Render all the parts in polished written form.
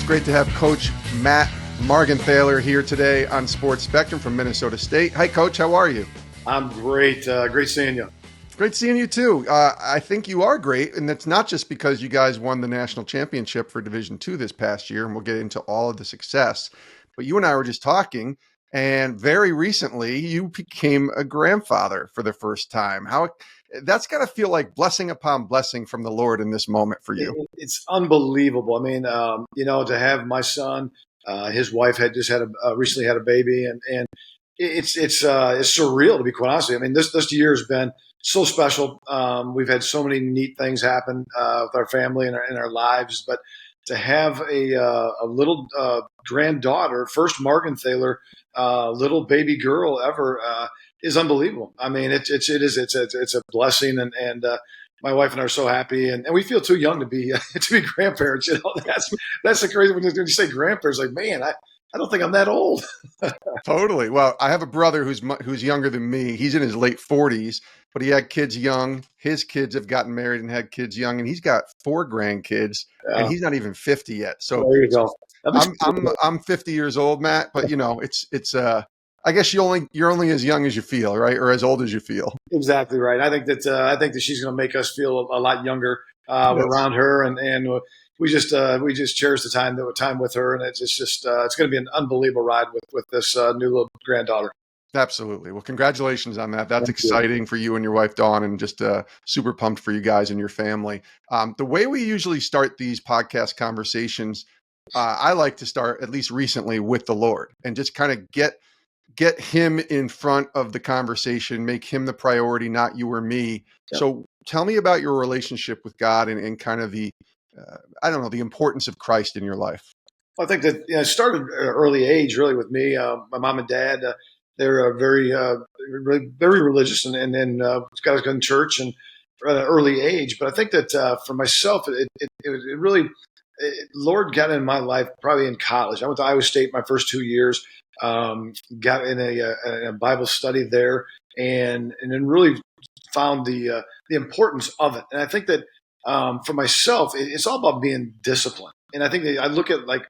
great to have Coach Matt Margenthaler here today on Sports Spectrum from Minnesota State. Hi, Coach. How are you? I'm great. Great seeing you. Great seeing you, too. I think you are great, and it's not just because you guys won the national championship for Division II this past year, and we'll get into all of the success. But you and I were just talking, and very recently, you became a grandfather for the first time. That's got to feel like blessing upon blessing from the Lord in this moment for you. It's unbelievable. I mean, to have my son, his wife had just recently had a baby, and it's surreal, to be quite honest with you. I mean, this year has been so special. We've had so many neat things happen with our family and in our lives, but to have a little granddaughter, first Margenthaler, little baby girl ever, is unbelievable. I mean, it's a blessing, and my wife and I are so happy, and we feel too young to be grandparents. You know, that's the crazy when you say grandparents. Like, man, I don't think I'm that old. Totally. Well, I have a brother who's younger than me. He's in his late 40s, but he had kids young. His kids have gotten married and had kids young, and he's got 4 grandkids, and he's not even 50 yet. So there you go. I'm 50 years old, Matt, but you know, it's I guess you're only as young as you feel, right? Or as old as you feel. Exactly right. I think that she's going to make us feel a lot younger around her, and we just cherish the time with her, and it's going to be an unbelievable ride with this new little granddaughter. Absolutely. Well, congratulations on that. That's exciting for you and your wife, Dawn, and just super pumped for you guys and your family. The way we usually start these podcast conversations, I like to start, at least recently, with the Lord and just kind of get him in front of the conversation, make him the priority, not you or me. Yep. So tell me about your relationship with God and kind of the importance of Christ in your life. Well, I think that it started at an early age, really, with me. My mom and dad, they're very religious, and then got us in church and at an early age. But I think that for myself, it really, Lord got in my life probably in college. I went to Iowa State my first 2 years. Got in a Bible study there, and then really found the importance of it. And I think that for myself, it's all about being disciplined. And I think that I look at like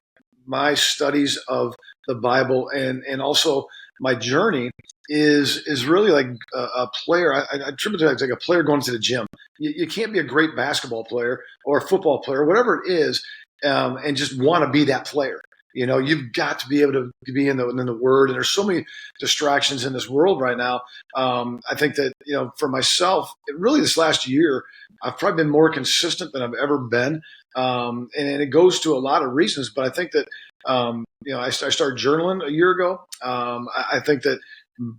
my studies of the Bible and also my journey is really like a player. I attribute it like a player going to the gym. You can't be a great basketball player or a football player, whatever it is, and just want to be that player. You know, you've got to be able to be in the Word, and there's so many distractions in this world right now. I think that, you know, for myself, really this last year, I've probably been more consistent than I've ever been, and it goes to a lot of reasons. But I think that, I started journaling a year ago. I think that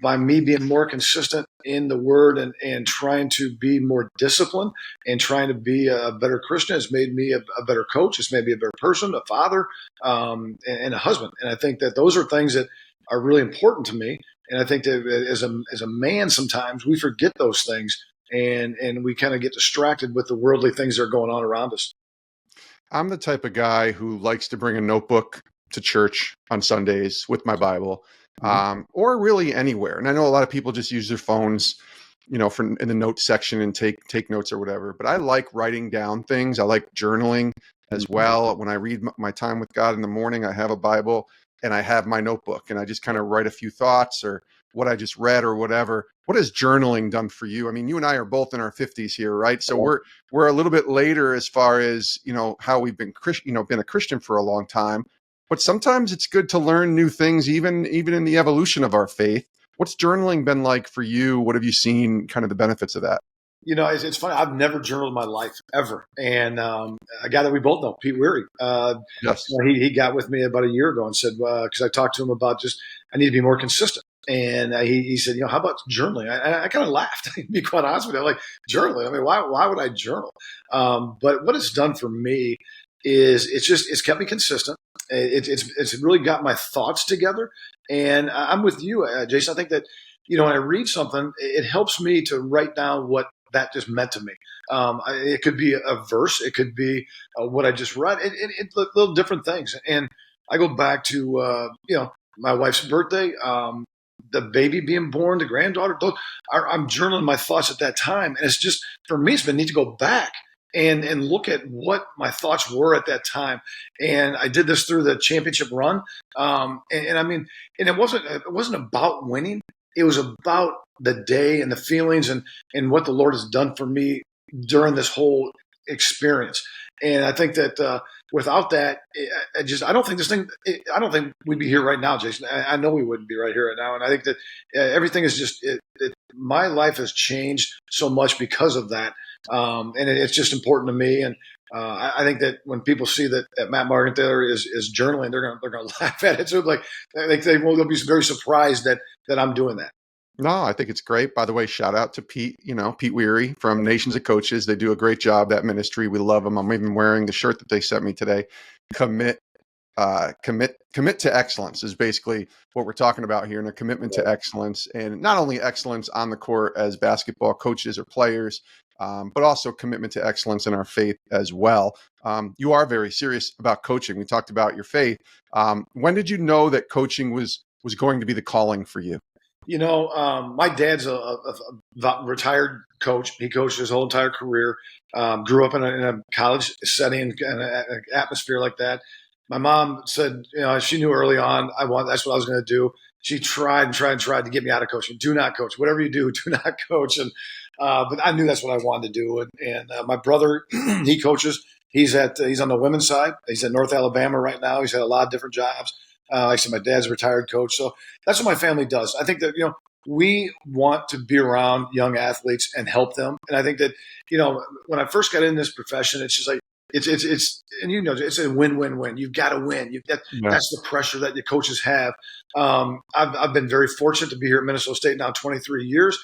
by me being more consistent in the Word and trying to be more disciplined and trying to be a better Christian, has made me a better coach. It's made me a better person, a father, and a husband. And I think that those are things that are really important to me. And I think that as a man, sometimes we forget those things and we kind of get distracted with the worldly things that are going on around us. I'm the type of guy who likes to bring a notebook to church on Sundays with my Bible. Or really anywhere. And I know a lot of people just use their phones, you know, in the notes section and take notes or whatever. But I like writing down things. I like journaling as well. When I read my time with God in the morning, I have a Bible and I have my notebook and I just kind of write a few thoughts or what I just read or whatever. What has journaling done for you? I mean, you and I are both in our 50s here, right? So we're a little bit later as far as, you know, how we've been been a Christian for a long time. But sometimes it's good to learn new things, even in the evolution of our faith. What's journaling been like for you? What have you seen kind of the benefits of that? You know, it's funny. I've never journaled in my life ever. And a guy that we both know, Pete Weary, yes, he got with me about a year ago and said, because I talked to him about I need to be more consistent. And he said, you know, how about journaling? I kind of laughed, to be quite honest with you. I'm like, journaling? I mean, why would I journal? But what it's done for me is it's kept me consistent. It's really got my thoughts together. And I'm with you, Jason. I think that, you know, when I read something, it helps me to write down what that just meant to me. It could be a verse. It could be what I just read. It's little different things. And I go back to, my wife's birthday, the baby being born, the granddaughter. I'm journaling my thoughts at that time. And it's just, for me, it's been neat to go back and look at what my thoughts were at that time. And I did this through the championship run. And I mean, and it wasn't about winning. It was about the day and the feelings and what the Lord has done for me during this whole experience. And I think that without that, I don't think I don't think we'd be here right now, Jason. I know we wouldn't be right here right now. And I think that everything is just, my life has changed so much because of that. And it's just important to me. And I think that when people see that Matt Margenthaler is journaling, they're gonna laugh at it. So they'll be very surprised that I'm doing that. No, I think it's great. By the way, shout out to Pete, Pete Weary from Nations of Coaches. They do a great job, that ministry. We love them. I'm even wearing the shirt that they sent me today. Commit to excellence is basically what we're talking about here, and a commitment to excellence, and not only excellence on the court as basketball coaches or players, but also commitment to excellence in our faith as well. You are very serious about coaching. We talked about your faith. When did you know that coaching was going to be the calling for you? My dad's a retired coach. He coached his whole entire career. Grew up in a college setting and an atmosphere like that. My mom said, she knew early on that's what I was going to do. She tried and tried and tried to get me out of coaching. Do not coach. Whatever you do not coach. And but I knew that's what I wanted to do. And my brother, he coaches. He's on the women's side. He's at North Alabama right now. He's had a lot of different jobs. Like I said, my dad's a retired coach. So that's what my family does. I think that, we want to be around young athletes and help them. And I think that, when I first got in this profession, it's just like, it's it's a win-win-win. You've got to win. That's the pressure that the coaches have. I've been very fortunate to be here at Minnesota State now 23 years,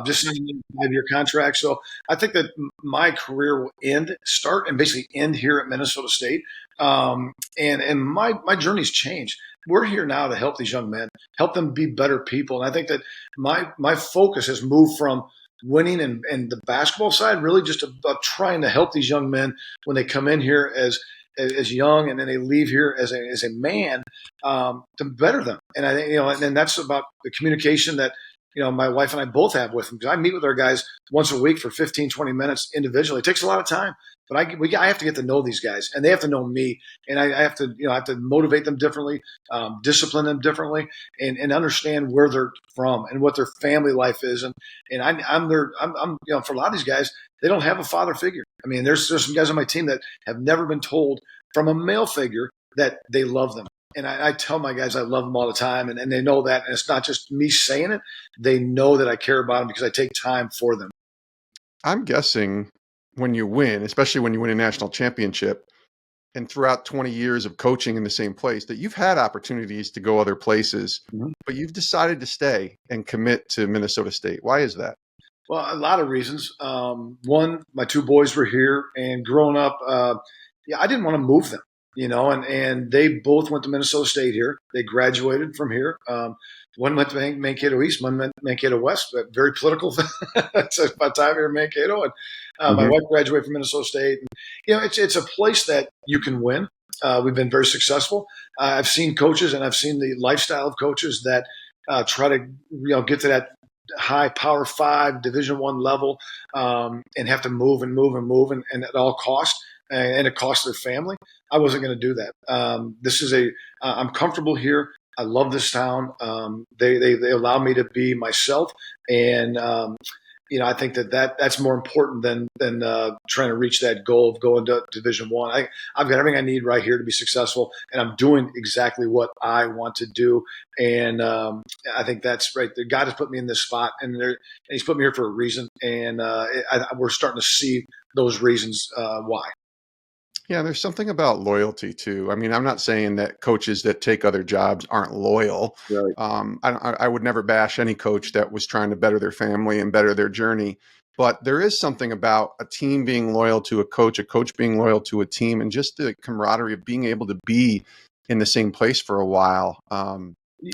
just signed a 5-year contract. So I think that my career will start and basically end here at Minnesota State. And my journey's changed. We're here now to help these young men, help them be better people. And I think that my focus has moved from winning and the basketball side, really just about trying to help these young men when they come in here as young and then they leave here as a man, to better them. And I think, and that's about the communication that, my wife and I both have with them, because I meet with our guys once a week for 15, 20 minutes individually. It takes a lot of time, but I have to get to know these guys and they have to know me, and I have to motivate them differently, discipline them differently, and understand where they're from and what their family life is. And I'm for a lot of these guys, they don't have a father figure. I mean, there's some guys on my team that have never been told from a male figure that they love them. And I tell my guys I love them all the time, and they know that. And it's not just me saying it. They know that I care about them because I take time for them. I'm guessing when you win, especially when you win a national championship, and throughout 20 years of coaching in the same place, that you've had opportunities to go other places, but you've decided to stay and commit to Minnesota State. Why is that? Well, a lot of reasons. One, my 2 boys were here, and growing up, I didn't want to move them. And they both went to Minnesota State here. They graduated from here. One went to Mankato East, one went to Mankato West. Very political. It's my time here in Mankato, and my wife graduated from Minnesota State. And, it's a place that you can win. We've been very successful. I've seen coaches, and I've seen the lifestyle of coaches that try to get to that high Power 5 Division I level, and have to move and at all costs. And it costs their family. I wasn't going to do that. I'm comfortable here. I love this town. They allow me to be myself, and I think that's more important than trying to reach that goal of going to Division I. I've got everything I need right here to be successful, and I'm doing exactly what I want to do. And I think that's right. God has put me in this spot, and He's put me here for a reason. And we're starting to see those reasons why. Yeah, there's something about loyalty too. I mean, I'm not saying that coaches that take other jobs aren't loyal. Right. I would never bash any coach that was trying to better their family and better their journey. But there is something about a team being loyal to a coach being loyal to a team, and just the camaraderie of being able to be in the same place for a while. I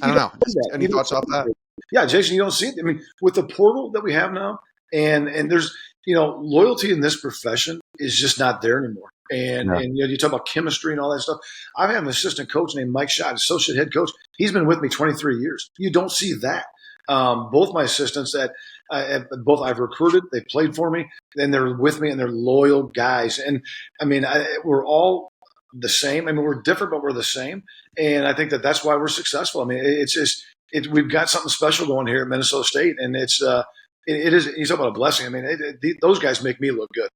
don't know. Any thoughts off that? Yeah, Jason, you don't see it. I mean, with the portal that we have now, and there's, loyalty in this profession is just not there anymore. And you talk about chemistry and all that stuff. I have an assistant coach named Mike Schott, associate head coach. He's been with me 23 years. You don't see that. Both my assistants that both I've recruited, they played for me, and they're with me, and they're loyal guys. And I mean, we're all the same. I mean, we're different, but we're the same. And I think that's why we're successful. I mean, it's just we've got something special going here at Minnesota State, and it is. You talk about a blessing. I mean, those guys make me look good.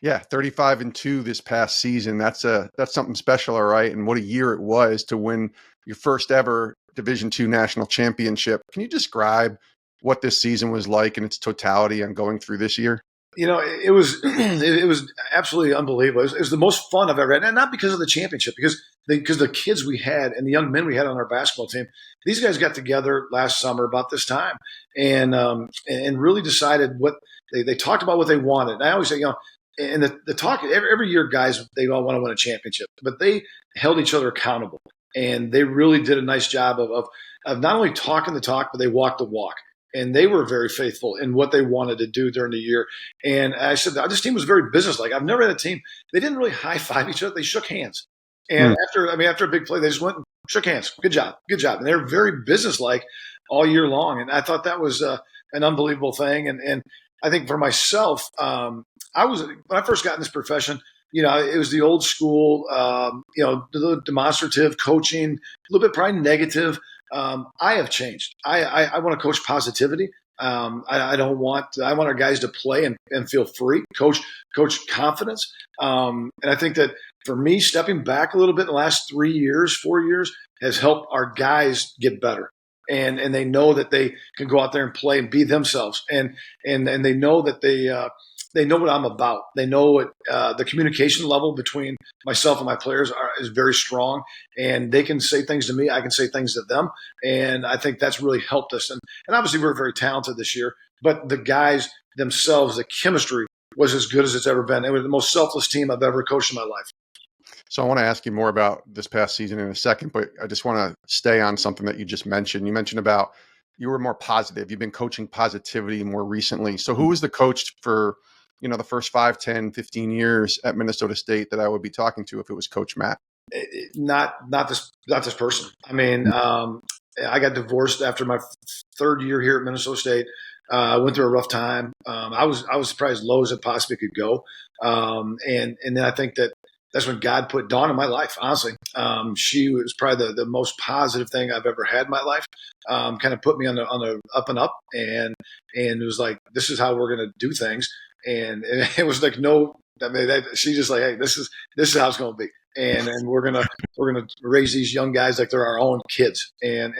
Yeah, 35-2 this past season. That's something special, all right. And what a year it was to win your first ever Division II national championship. Can you describe what this season was like in its totality on going through this year? You know, it was it was absolutely unbelievable. It was the most fun I've ever had, and not because of the championship, because the kids we had and the young men we had on our basketball team. These guys got together last summer about this time, and really decided what they talked about, what they wanted. And I always say, you know, and the talk every year, guys, they all want to win a championship, but they held each other accountable, and they really did a nice job of not only talking the talk, but they walked the walk. And they were very faithful in what they wanted to do during the year. And I said, this team was very businesslike. I've never had a team. They didn't really high five each other. They shook hands. And after a big play, they just went and shook hands. Good job. And they were very businesslike all year long. And I thought that was an unbelievable thing. And I think for myself, when I first got in this profession, you know, it was the old school, you know, the demonstrative coaching, a little bit probably negative. I have changed. I want to coach positivity. I want our guys to play and feel free, coach confidence. And I think that for me, stepping back a little bit in the last 3 years, 4 years has helped our guys get better. And they know that they can go out there and play and be themselves. And they know that they know what I'm about. They know what the communication level between myself and my players is very strong, and they can say things to me. I can say things to them, and I think that's really helped us. And obviously we're very talented this year, but the guys themselves, the chemistry was as good as it's ever been. It was the most selfless team I've ever coached in my life. So I want to ask you more about this past season in a second, but I just want to stay on something that you just mentioned. You mentioned about you were more positive. You've been coaching positivity more recently. So who was the coach for, you know, the first 5, 10, 15 years at Minnesota State that I would be talking to if it was Coach Matt? Not this person. I mean, I got divorced after my third year here at Minnesota State. I went through a rough time. I was probably as low as it possibly could go. And then I think that's when God put Dawn in my life, honestly. She was probably the most positive thing I've ever had in my life. Kind of put me on the up and up, and it was like, this is how we're going to do things. And it was like, she's just like, hey, this is how it's going to be. And we're gonna raise these young guys like they're our own kids, and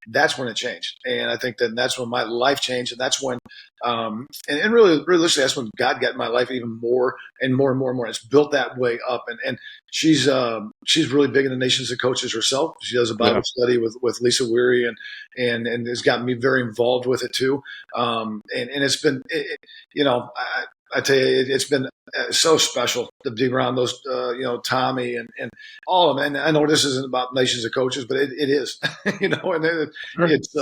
that's when it changed. And I think that's when my life changed, and that's when and really realistically, that's when God got in my life even more and more and more and more. It's built that way up, and she's really big in the Nations of Coaches herself. She does a Bible study with Lisa Weary, and has gotten me very involved with it too. And it's been I tell you, it's been so special to be around those, Tommy and all of them. And I know this isn't about Nations of Coaches, but it is, and it's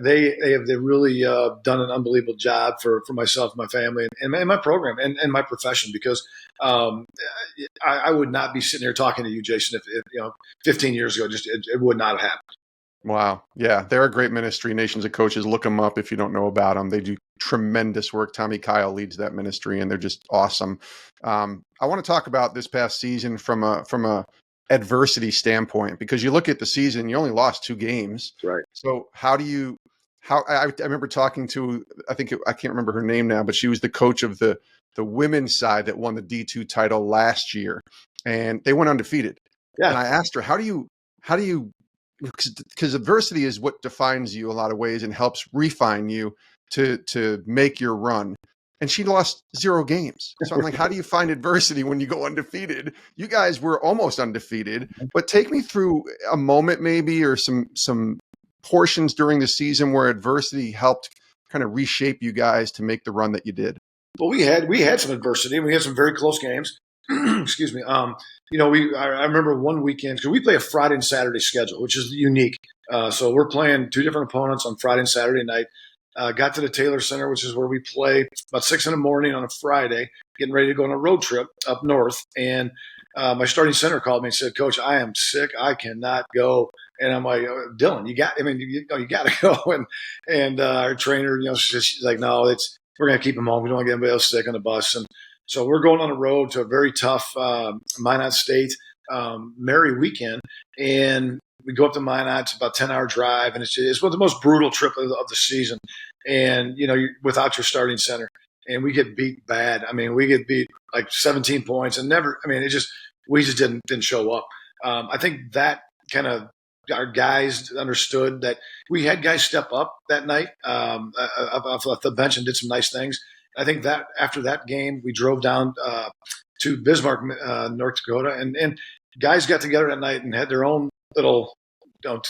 they've really done an unbelievable job for myself, my family, and my program and my profession, because I would not be sitting here talking to you, Jason, if 15 years ago, it would not have happened. Wow. Yeah. They're a great ministry. Nations of Coaches. Look them up if you don't know about them. They do tremendous work. Tommy Kyle leads that ministry, and they're just awesome. I want to talk about this past season from a adversity standpoint, because you look at the season, you only lost 2 games. Right. So I remember talking to, I can't remember her name now, but she was the coach of the women's side that won the D2 title last year, and they went undefeated. Yeah. And I asked her, how do you, because adversity is what defines you a lot of ways and helps refine you to make your run. And she lost 0 games. So I'm like, how do you find adversity when you go undefeated? You guys were almost undefeated, but take me through a moment maybe, or some portions during the season where adversity helped kind of reshape you guys to make the run that you did. Well, we had some adversity. We had some very close games. Excuse me. I remember one weekend, because we play a Friday and Saturday schedule, which is unique. So we're playing 2 different opponents on Friday and Saturday night. Got to the Taylor Center, which is where we play, about 6 a.m. on a Friday, getting ready to go on a road trip up north. And my starting center called me and said, "Coach, I am sick. I cannot go. And I'm like, Dylan, you got to go. And our trainer, she's like, no, we're going to keep him home. We don't want to get anybody else sick on the bus. And so we're going on the road to a very tough Minot State Mary weekend. And we go up to Minot. It's about a 10-hour drive. And it's one of the most brutal trip of the season. And, you're without your starting center. And we get beat bad. I mean, we get beat like 17 points and we just didn't show up. I think that kind of our guys understood that we had guys step up that night off the bench and did some nice things. I think that after that game, we drove down to Bismarck, North Dakota, and guys got together that night and had their own little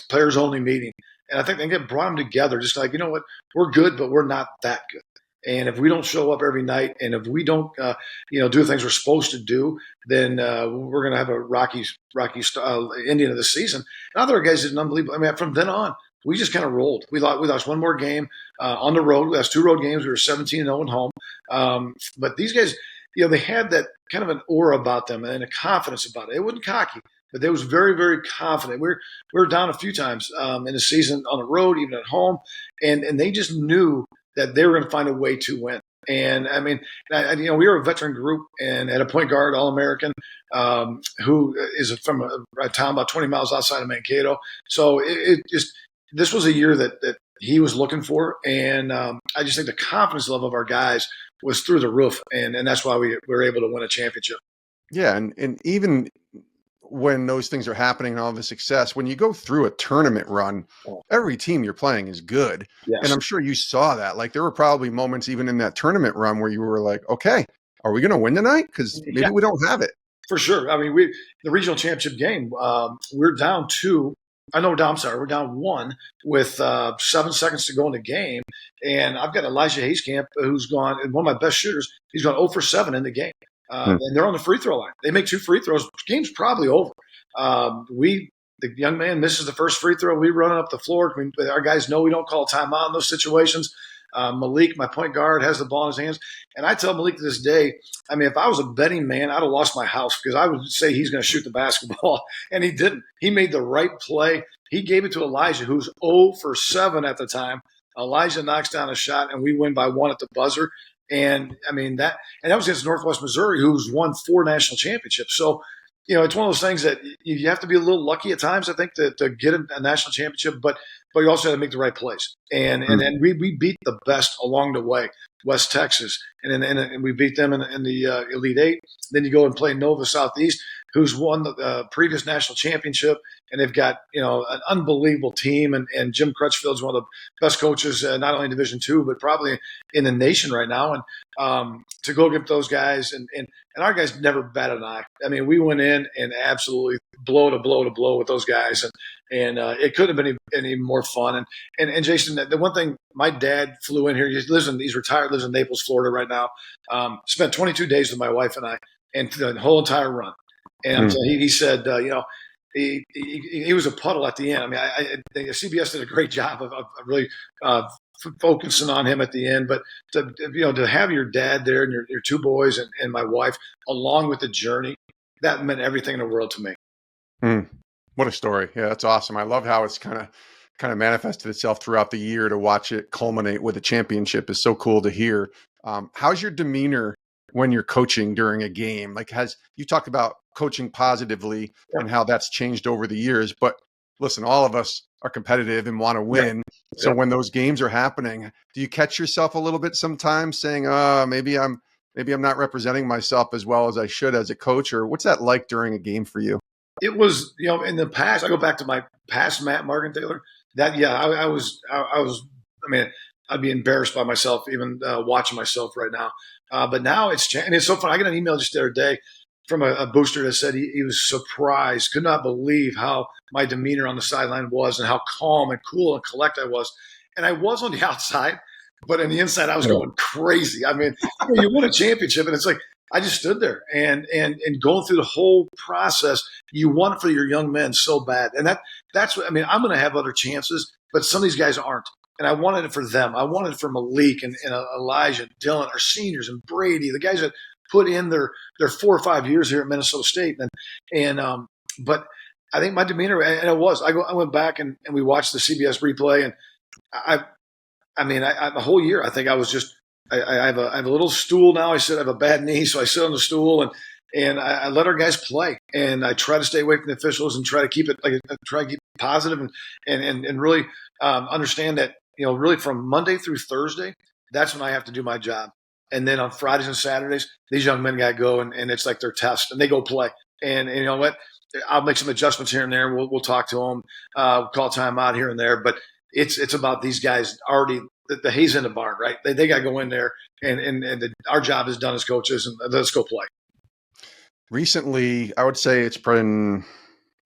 players only meeting. And I think they brought them together, just like, you know what, we're good, but we're not that good. And if we don't show up every night, and if we don't, do the things we're supposed to do, then we're going to have a rocky ending of the season. And other guys did an unbelievable. I mean, from then on, we just kind of rolled. We lost one more game on the road. We lost 2 road games. We were 17-0 at home. But these guys, they had that kind of an aura about them and a confidence about it. It wasn't cocky, but they was very, very confident. We were down a few times in the season on the road, even at home, and they just knew that they were going to find a way to win. And I mean, we were a veteran group and had a point guard, All-American, who is from a town about 20 miles outside of Mankato. So this was a year that he was looking for. And I just think the confidence level of our guys was through the roof. And that's why we were able to win a championship. Yeah. And even when those things are happening and all the success, when you go through a tournament run, every team you're playing is good. Yes. And I'm sure you saw that. Like, there were probably moments even in that tournament run where you were like, okay, are we going to win tonight? Because maybe we don't have it. For sure. I mean, the regional championship game, we're down 2. We're down 1 with 7 seconds to go in the game. And I've got Elijah Hayskamp, who's gone, and one of my best shooters, he's gone 0 for 7 in the game. And they're on the free throw line. They make 2 free throws. The game's probably over. The young man misses the first free throw. We run up the floor. Our guys know we don't call timeout in those situations. Malik, my point guard, has the ball in his hands. And I tell Malik to this day, I mean, if I was a betting man, I'd have lost my house because I would say he's going to shoot the basketball. And he didn't. He made the right play. He gave it to Elijah, who's 0 for 7 at the time. Elijah knocks down a shot, and we win by 1 at the buzzer. And I mean, that was against Northwest Missouri, who's won 4 national championships. So, it's one of those things that you have to be a little lucky at times, I think, to get a national championship, but you also have to make the right plays. And then we beat the best along the way, West Texas, and we beat them in the Elite 8. Then you go and play Nova Southeast, who's won the previous national championship, and they've got an unbelievable team. And Jim Crutchfield's one of the best coaches, not only in Division II, but probably in the nation right now. And to go get those guys, and our guys never batted an eye. I mean, we went in and absolutely blow to blow with those guys, and it couldn't have been any more fun. And Jason, the one thing, my dad flew in here. He's retired, lives in Naples, Florida right now. Spent 22 days with my wife and I, and the whole entire run. And he said, he was a puddle at the end. I mean, I think CBS did a great job of really focusing on him at the end. But to have your dad there and your 2 boys and my wife along with the journey, that meant everything in the world to me. What a story. Yeah, that's awesome. I love how it's kind of manifested itself throughout the year. To watch it culminate with a championship is so cool to hear. How's your demeanor when you're coaching during a game? Like, you talked about coaching positively and how that's changed over the years, but listen, all of us are competitive and want to win. So when those games are happening, do you catch yourself a little bit sometimes saying, maybe I'm not representing myself as well as I should as a coach? Or what's that like during a game for you? It was, in the past, I go back to my past Matt Margenthaler. I was, I mean, I'd be embarrassed by myself, even watching myself right now. But now it's changed. And it's so fun. I got an email just the other day from a booster that said he was surprised, could not believe how my demeanor on the sideline was and how calm and cool and collected I was. And I was on the outside, but on the inside, I was going crazy. I mean, you win a championship, and it's like, I just stood there and going through the whole process. You want it for your young men so bad. And that's what, I mean, I'm going to have other chances, but some of these guys aren't. And I wanted it for them. I wanted it for Malik and Elijah, Dylan, our seniors, and Brady, the guys that put in their 4 or 5 years here at Minnesota State. But I think my demeanor, and it was, I went back and we watched the CBS replay, and I, the whole year, I think I was just, I have a little stool now. I have a bad knee, so I sit on the stool and I let our guys play, and I try to stay away from the officials and try to keep it try to keep it positive and really understand that really from Monday through Thursday, that's when I have to do my job, and then on Fridays and Saturdays, these young men got to go and it's like their test, and they go play, and you know what, I'll make some adjustments here and there. We'll talk to them, call time out here and there, but it's about these guys already. The hay's in the barn, right? They got to go in there, and our job is done as coaches, and let's go play. Recently, I would say it's been,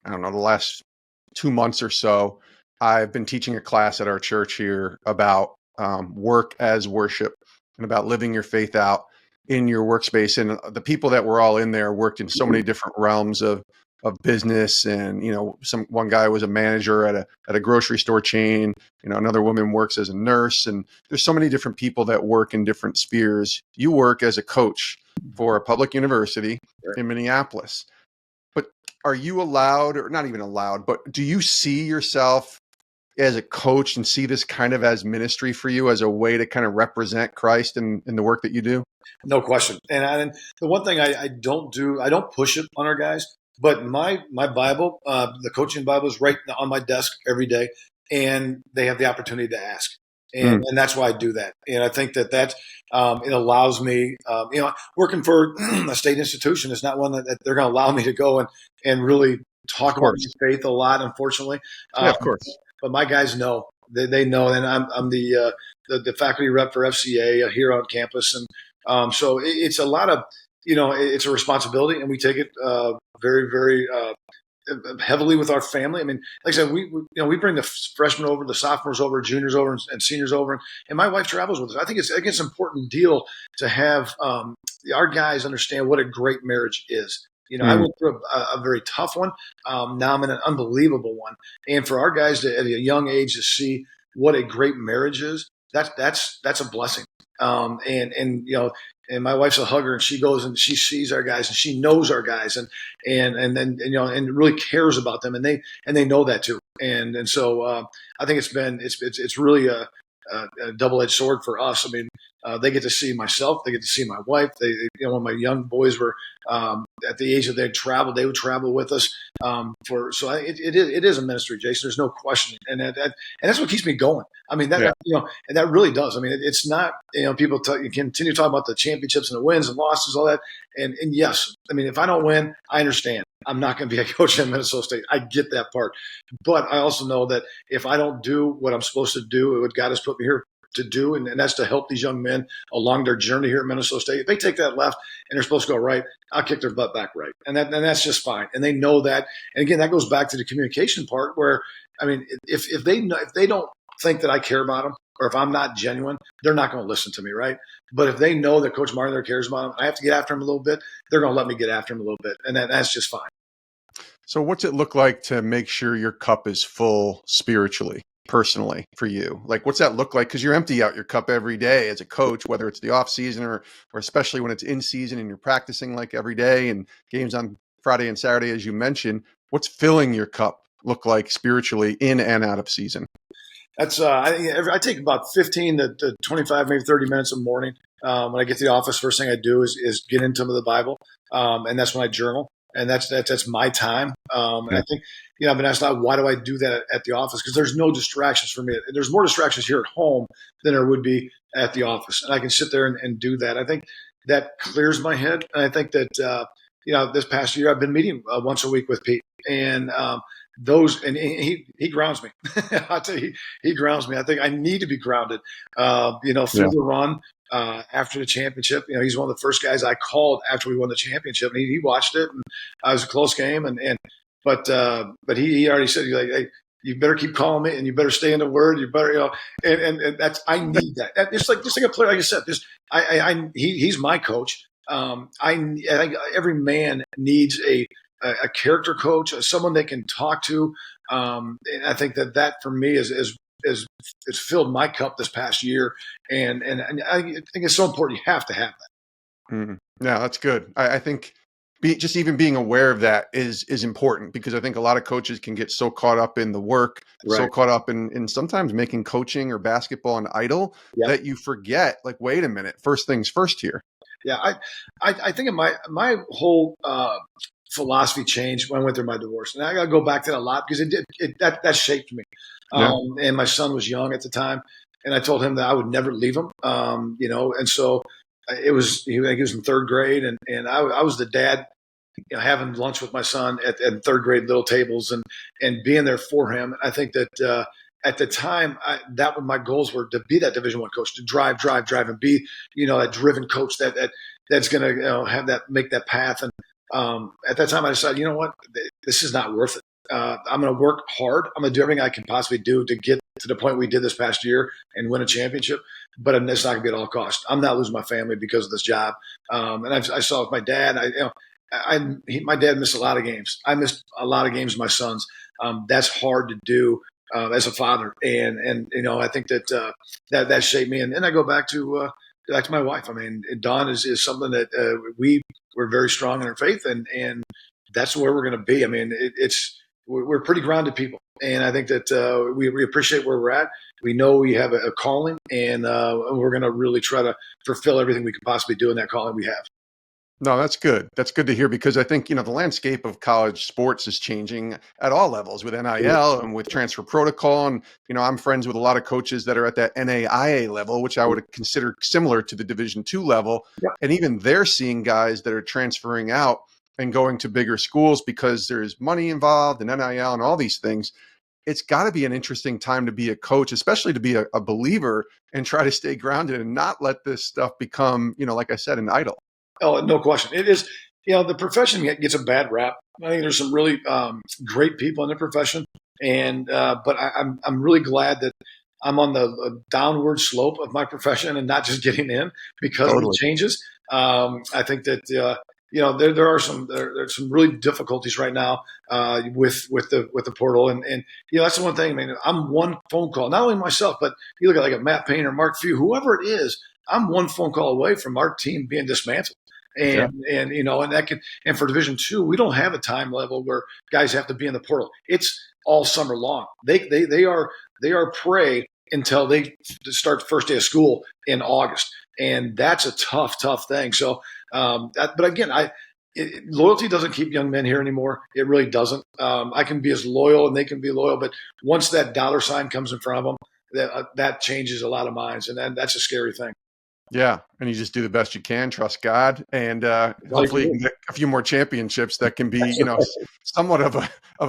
I don't know, the last 2 months or so, I've been teaching a class at our church here about work as worship and about living your faith out in your workspace. And the people that were all in there worked in so many different realms of business. And, one guy was a manager at a grocery store chain, another woman works as a nurse. And there's so many different people that work in different spheres. You work as a coach for a public university in Minneapolis. But are you allowed, or not even allowed, but do you see yourself as a coach and see this kind of as ministry for you, as a way to kind of represent Christ in the work that you do? No question. And the one thing I don't do, I don't push it on our guys, but my Bible, the coaching Bible is right on my desk every day, and they have the opportunity to ask. And that's why I do that. And I think that it allows me, working for a state institution is not one that they're going to allow me to go and really talk about faith a lot, unfortunately. Yeah, of course. But my guys know. They know, and I'm the faculty rep for FCA here on campus, and so it's a lot of, it's a responsibility, and we take it very, very heavily with our family. I mean, like I said, we bring the freshmen over, the sophomores over, juniors over, and seniors over, and my wife travels with us. I think it's an important deal to have our guys understand what a great marriage is. I went through a very tough one. Now I'm in an unbelievable one. And for our guys at a young age to see what a great marriage is, that's a blessing. And my wife's a hugger, and she goes and she sees our guys and she knows our guys and then and really cares about them, and they know that too. And so I think it's really a double-edged sword for us. I mean, they get to see myself, they get to see my wife. When my young boys were at the age that they would travel with us. It is a ministry, Jason. There's no question, and that's what keeps me going. I mean, and that really does. I mean, it's not, people you continue to talk about the championships and the wins and losses, all that, and yes, I mean, if I don't win, I understand. I'm not going to be a coach at Minnesota State. I get that part, but I also know that if I don't do what I'm supposed to do, what God has put me here to do, and that's to help these young men along their journey here at Minnesota State. If they take that left and they're supposed to go right, I'll kick their butt back right, and that's just fine. And they know that. And again, that goes back to the communication part, where I mean, if they don't think that I care about them, or if I'm not genuine, they're not going to listen to me, right? But if they know that Coach Margenthaler cares about them, I have to get after him a little bit, they're going to let me get after him a little bit, and that's just fine. So what's it look like to make sure your cup is full spiritually, personally, for you? Like, what's that look like? Because you're empty out your cup every day as a coach, whether it's the off season or especially when it's in season and you're practicing like every day and games on Friday and Saturday, as you mentioned. What's filling your cup look like spiritually in and out of season? That's I take about 15 to 25, maybe 30 minutes in the morning. When I get to the office, first thing I do is get into the Bible, and that's when I journal. And that's my time. And I think, I've been asked, why do I do that at the office? Because there's no distractions for me. There's more distractions here at home than there would be at the office. And I can sit there and do that. I think that clears my head. And I think that, this past year I've been meeting once a week with Pete. And he grounds me. I tell you, he grounds me. I think I need to be grounded, through the run. After the championship, he's one of the first guys I called after we won the championship, and he watched it, and it was a close game, but he already said, hey, you better keep calling me, and you better stay in the word, you better, and that's, I need that. It's like, just like a player, like I said, he's my coach. I think every man needs a character coach, someone they can talk to. And I think that for me is it's filled my cup this past year, and I think it's so important. You have to have that. Yeah, that's good. I think just even being aware of that is important, because I think a lot of coaches can get so caught up in the work, so Right. caught up in sometimes making coaching or basketball an idol, Yeah. that you forget, like, wait a minute, first things first here. Yeah. I think my whole philosophy changed when I went through my divorce, and I got to go back to that a lot because that shaped me. Yeah. And my son was young at the time, and I told him that I would never leave him. And so he was in third grade, and I was the dad, having lunch with my son at third grade little tables and being there for him. I think that at the time, that my goals were to be that Division I coach, to drive, and be that driven coach that's going to have that, make that path. And at that time, I decided, what, this is not worth it. I'm going to work hard. I'm going to do everything I can possibly do to get to the point we did this past year and win a championship. But it's not going to be at all cost. I'm not losing my family because of this job. And I saw with my dad. My dad missed a lot of games. I missed a lot of games with my sons. That's hard to do as a father, and I think that shaped me. And I go back to my wife. I mean, Dawn is something that we're very strong in our faith, and that's where we're going to be. I mean, we're pretty grounded people, and I think that we appreciate where we're at. We know we have a calling, and we're going to really try to fulfill everything we can possibly do in that calling we have. No, that's good. That's good to hear, because I think, the landscape of college sports is changing at all levels with NIL and with transfer protocol. And, I'm friends with a lot of coaches that are at that NAIA level, which I would consider similar to the Division II level. Yeah. And even they're seeing guys that are transferring out and going to bigger schools because there's money involved and NIL and all these things. It's got to be an interesting time to be a coach, especially to be a believer, and try to stay grounded and not let this stuff become, like I said, an idol. Oh, no question. It is, the profession gets a bad rap. I think there's some really great people in the profession, and but I'm really glad that I'm on the downward slope of my profession and not just getting in because of the changes. I think that there's some really difficulties right now with the portal, and that's the one thing. I mean, I'm one phone call, not only myself, but you look at like a Matt Payne or Mark Few, whoever it is. I'm one phone call away from our team being dismantled. And that can, and for Division II, we don't have a time level where guys have to be in the portal. It's all summer long. They are prey until they start the first day of school in August, and that's a tough thing. So, but again, loyalty doesn't keep young men here anymore. It really doesn't. I can be as loyal and they can be loyal, but once that dollar sign comes in front of them, that changes a lot of minds, and that's a scary thing. Yeah, and you just do the best you can, trust God, and hopefully you can get a few more championships that can be, somewhat of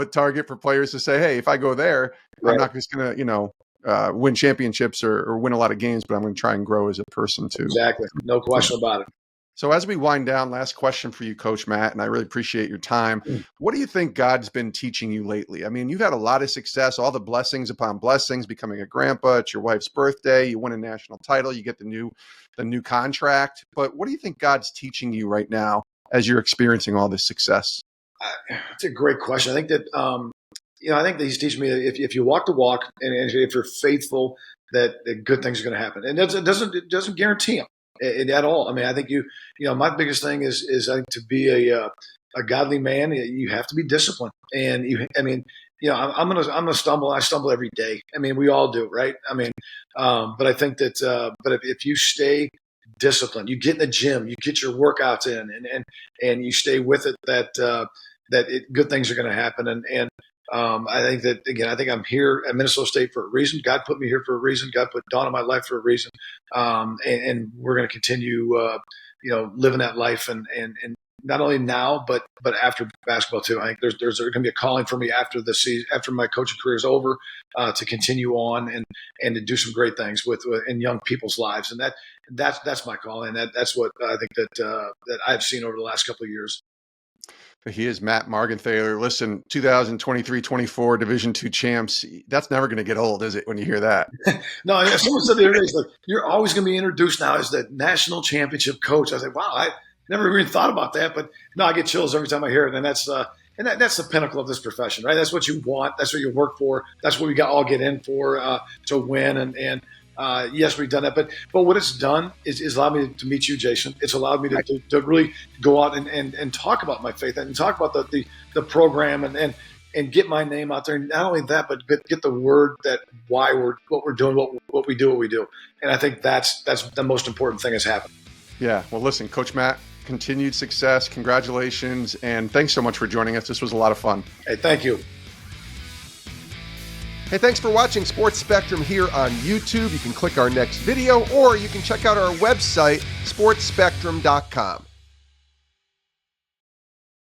a target for players to say, hey, if I go there, right, I'm not just going to, win championships or win a lot of games, but I'm going to try and grow as a person too. Exactly. No question about it. So as we wind down, last question for you, Coach Matt, and I really appreciate your time. What do you think God's been teaching you lately? I mean, you've had a lot of success, all the blessings upon blessings, becoming a grandpa. It's your wife's birthday. You win a national title. You get the new contract. But what do you think God's teaching you right now as you're experiencing all this success? It's a great question. I think that I think that He's teaching me that if you walk the walk and if you're faithful, that good things are going to happen. And it doesn't guarantee them at all. I mean, I think my biggest thing is I think to be a godly man, you have to be disciplined. And I'm gonna stumble. I stumble every day. I mean, we all do, right? I mean, but I think that but if you stay disciplined, you get in the gym, you get your workouts in, and you stay with it, good things are going to happen. And I think that, again, I think I'm here at Minnesota State for a reason. God put me here for a reason. God put Dawn in my life for a reason. And we're going to continue, living that life and not only now, but after basketball too. I think there's going to be a calling for me after the season, after my coaching career is over, to continue on and to do some great things in young people's lives. And that's my calling. That's what I think that I've seen over the last couple of years. He is Matt Margenthaler. Listen, 2023-24 Division II champs. That's never going to get old, is it, when you hear that? No, someone said the other day, like, you're always going to be introduced now as the national championship coach. I was like, wow, I never even thought about that. But no, I get chills every time I hear it. And that's the pinnacle of this profession, right? That's what you want. That's what you work for. That's what we all get in for, to win. And Yes, we've done that, but what it's done is allowed me to meet you, Jason. It's allowed me to really go out and talk about my faith and talk about the program and get my name out there. And not only that, but get the word that why what we're doing, what we do. And I think that's the most important thing has happened. Yeah. Well, listen, Coach Matt, continued success. Congratulations. And thanks so much for joining us. This was a lot of fun. Hey, thank you. Hey, thanks for watching Sports Spectrum here on YouTube. You can click our next video, or you can check out our website, sportsspectrum.com.